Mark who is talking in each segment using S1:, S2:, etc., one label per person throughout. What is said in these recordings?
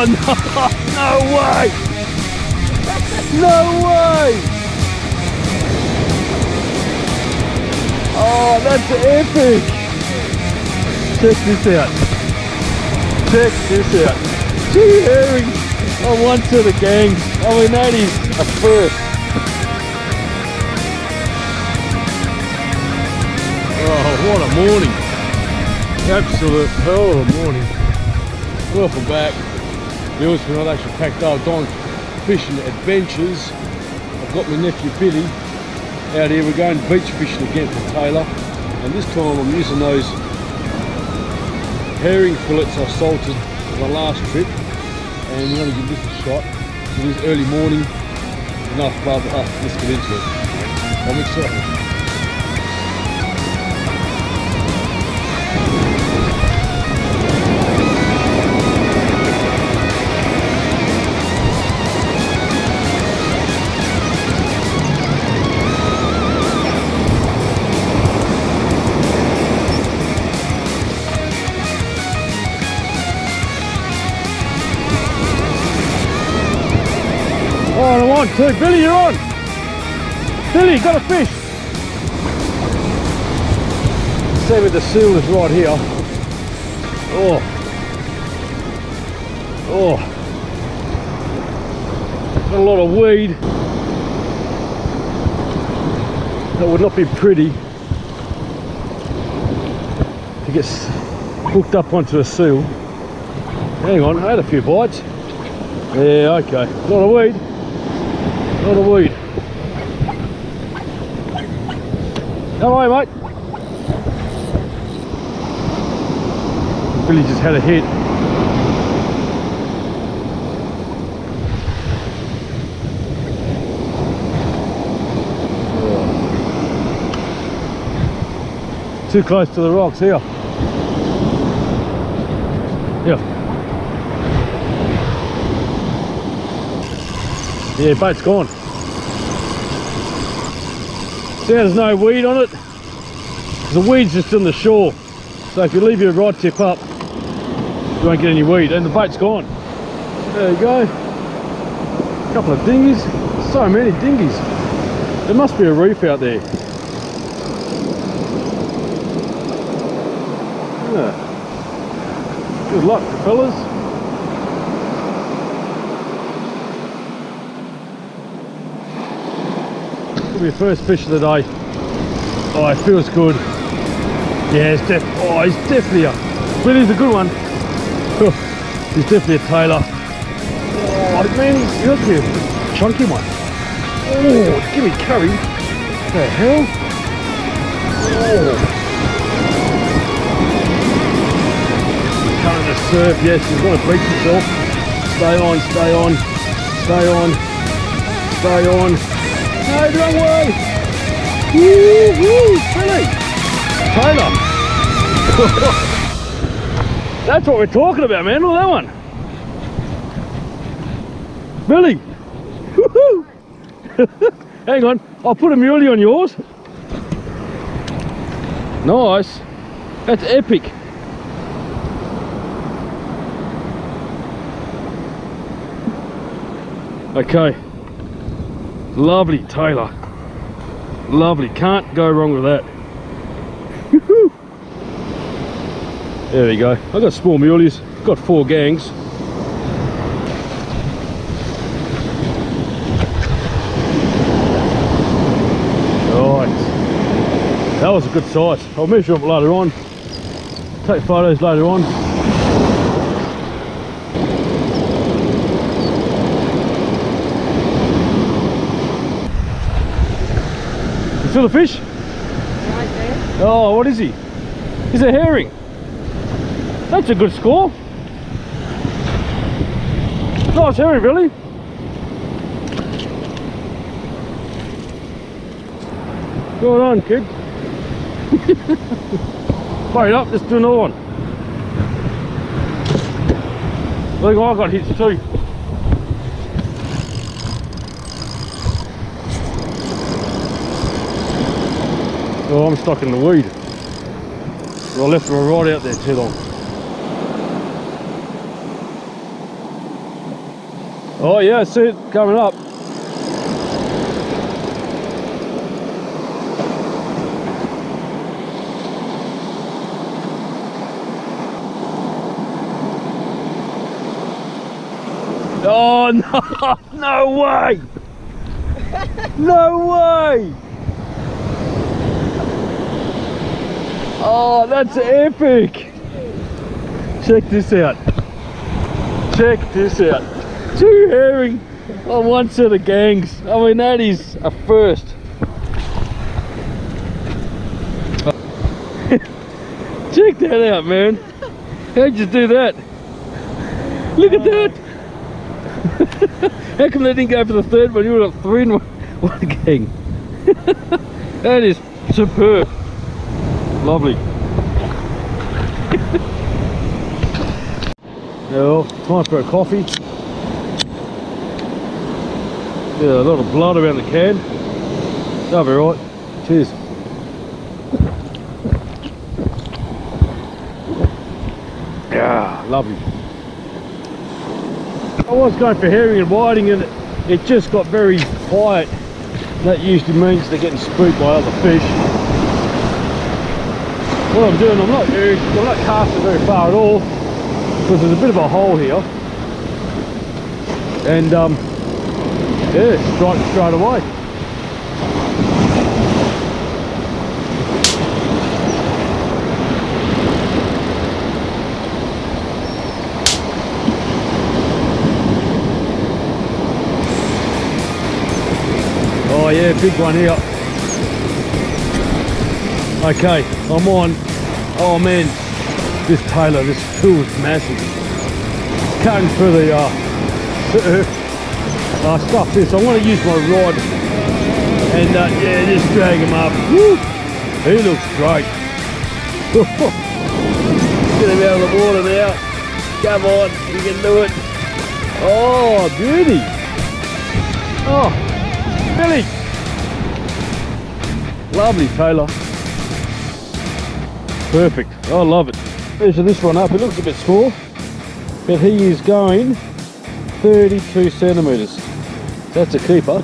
S1: Oh no, no way! No way! Oh, that's epic! Check this out. Check this out. 2 herrings on one set of gangs. I mean, that is a first. Oh, what a morning. Absolute hell of a morning. Welcome back. The others were not actually packed up. I've gone fishing adventures. I've got my nephew Billy out here. We're going beach fishing again for Tailor. And this time I'm using those herring fillets I salted on the last trip. And we're going to give this a shot. It is early morning. Enough blah blah. Let's get into it. I'm excited. Oh, I'm on too. Billy, you're on. Billy, got a fish. See with the seal is right here. Oh. Oh. Got a lot of weed. That would not be pretty to get hooked up onto a seal. Hang on, I had a few bites. Yeah, okay. A lot of weed. A lot of weed. How are you, mate? Billy just had a hit. Oh. Too close to the rocks here. Yeah. Yeah, boat's gone. See how there's no weed on it? The weed's just on the shore. So if you leave your rod tip up, you won't get any weed. And the boat's gone. There you go. A couple of dinghies. So many dinghies. There must be a reef out there. Yeah. Good luck, fellas. Your first fish of the day. Oh, it feels good. Yeah, it's he's definitely a Billy's a good one. Oh, he's definitely a Tailor. Oh man, he's actually a chunky one. Oh, give me curry. What the hell? Oh. He's coming to surf, yes, he's got to beat himself. Stay on, stay on, stay on, stay on. No, the wrong way! Woo, woo, Billy! Tailor! That's what we're talking about, man. Look at that one! Billy! Woohoo! Hang on, I'll put a muley on yours. Nice! That's epic! Okay. Lovely Tailor. Lovely, can't go wrong with that. There we go. I've got small muleys, got 4 gangs. Right. That was a good size. I'll measure up later on. Take photos later on. Feel the fish?
S2: Right there.
S1: Oh, what is he? He's a herring. That's a good score. Nice herring, Billy. Going on, kid. Wait up, let's do another one. I think I got hits too. Oh, I'm stuck in the weed. I left my rod out there too long. Oh yeah, I see it coming up. Oh no, no way! No way! Oh, that's epic! Check this out. Check this out. 2 herring on one set of gangs. I mean, that is a first. Check that out, man. How'd you do that? Look at that. How come they didn't go for the third one? You would have 3 in one gang. That is superb. Lovely. Now, time for a coffee. Yeah, a lot of blood around the can. That'll be right. Cheers. Yeah, lovely. I was going for herring and whiting and it just got very quiet. That usually means they're getting spooked by other fish. What I'm doing, I'm not casting very far at all because there's a bit of a hole here. And yeah, straight away. Oh yeah, big one here. Okay, I'm on. Oh man, this Tailor, this tool is massive. Cutting through the stuff this. I want to use my rod and yeah, just drag him up. Woo! He looks great. Get him out of the water now. Come on, you can do it. Oh, beauty. Oh, Billy. Lovely Tailor. Perfect. I love it. Measure this one up. It looks a bit small, but he is going 32 centimetres. That's a keeper.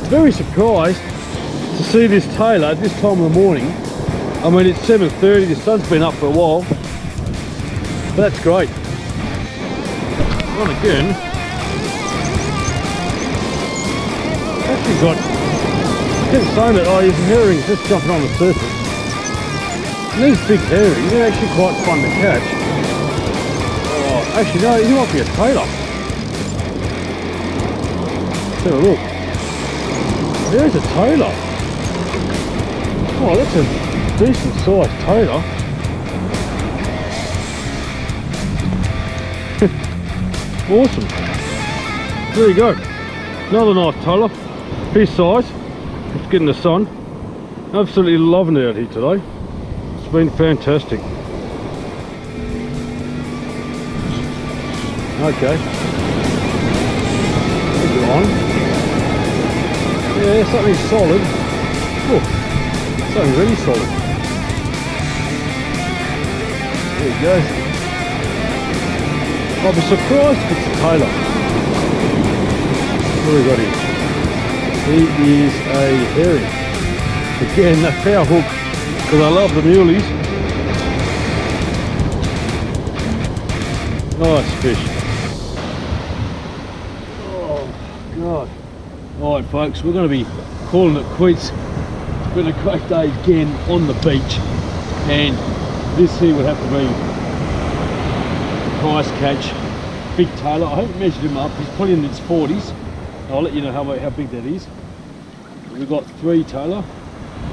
S1: Very surprised to see this Tailor at this time of the morning. I mean, it's 7:30. The sun's been up for a while. But that's great. On again. Actually got. I keep saying that, oh, he's a herring just jumping on the surface. And these big herrings, they're actually quite fun to catch. Oh, actually no, he might be a Tailor. Let's have a look. There's a Tailor. Oh, that's a decent sized Tailor. Awesome. There you go. Another nice Tailor. His size. It's getting the sun. Absolutely loving it out here today. It's been fantastic. Okay. Keep it on. Yeah, something solid. Oh, something really solid. There you go. I'll be surprised if it's a Tailor. What have we got here? He is a herring. Again, that power hook, because I love the muleys. Nice fish. Oh God. Alright folks, we're going to be calling it quits. It's been a great day again on the beach. And this here would have to be a price catch. Big Tailor. I haven't measured him up. He's probably in his 40s. I'll let you know how big that is. We've got 3 Tailor.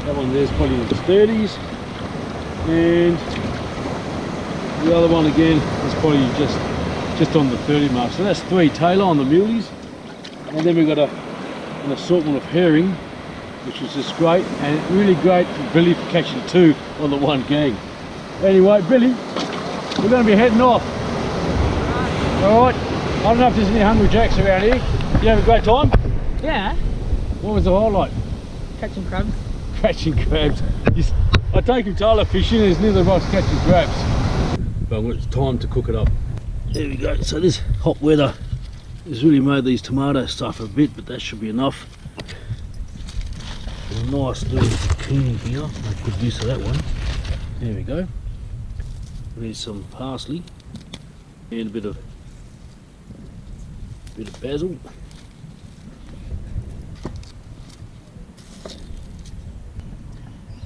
S1: That one there's probably in his 30s. And the other one again is probably just on the 30 mark. So that's 3 Tailor on the muleys. And then we've got an assortment of herring, which is just great. And really great for Billy for catching 2 on the one gang. Anyway, Billy, we're going to be heading off. Alright. I don't know if there's any hungry jacks around here. You have a great time?
S2: Yeah.
S1: What was the highlight?
S2: Catching crabs.
S1: Catching crabs. I take him Tailor fishing, there's neither of us catching crabs. But it's time to cook it up. There we go. So this hot weather He's really made these tomato stuff a bit, but that should be enough. A nice little zucchini here. Make good use of that one. There we go. We need some parsley and a bit of basil.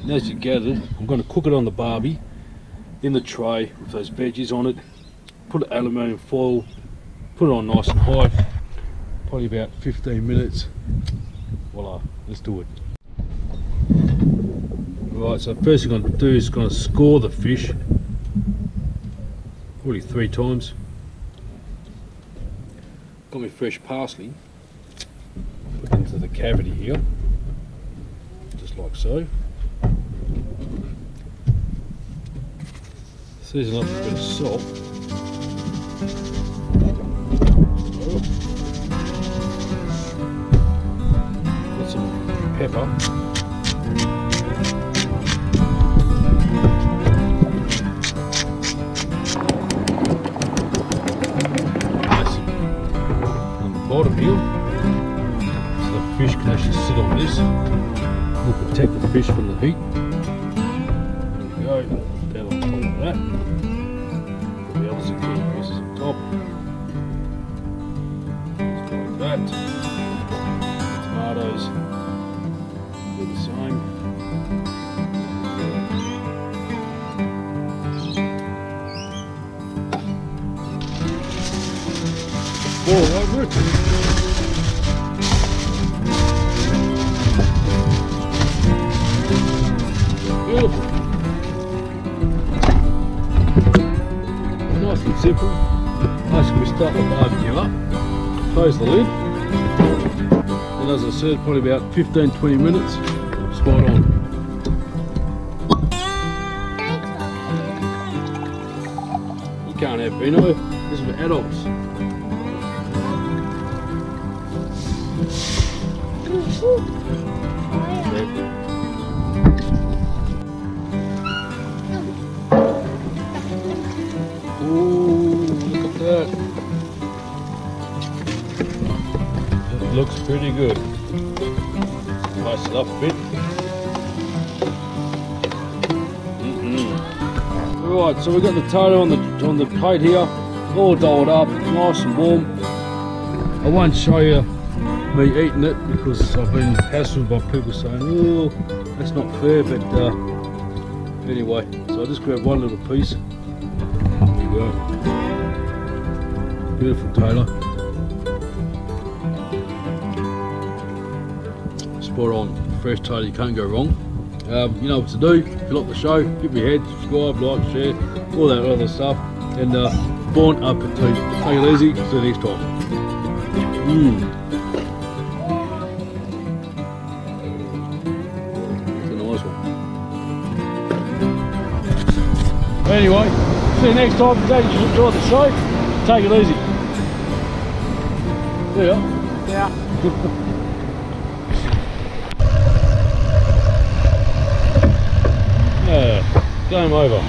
S1: And as you gathered, I'm going to cook it on the barbie in the tray with those veggies on it. Put aluminium foil, put it on nice and high, probably about 15 minutes. Voila, let's do it. Right, so first thing I'm going to do is going to score the fish, probably 3 times. Got my fresh parsley, put it into the cavity here, just like so. Season up with a bit of salt. Put some pepper. On the bottom here, so the fish can actually sit on this. Will protect the fish from the heat. There we go. That on top of that. Put the other zucchini pieces on top. Just like that. Tomatoes do the same. All over it. Beautiful. Nice and simple. Basically we start the barbecue up, close the lid, and as I said, probably about 15-20 minutes, spot on. You can't have Beano, this is for adults. Looks pretty good. Spice it up a bit. Right, so we've got the tailor on the plate here, all dolled up, nice and warm. I won't show you me eating it because I've been hassled by people saying, oh, that's not fair, but anyway, so I just grabbed one little piece. There you go. Beautiful tailor. Spot on, fresh tailor, you can't go wrong. You know what to do. If you like the show, give me a head, subscribe, like, share, all that other stuff. And bon appetit. Take it easy, see you next time. It's a nice one. Anyway, see you next time. Glad you enjoyed the show. Take it easy. See ya. Yeah. Game over.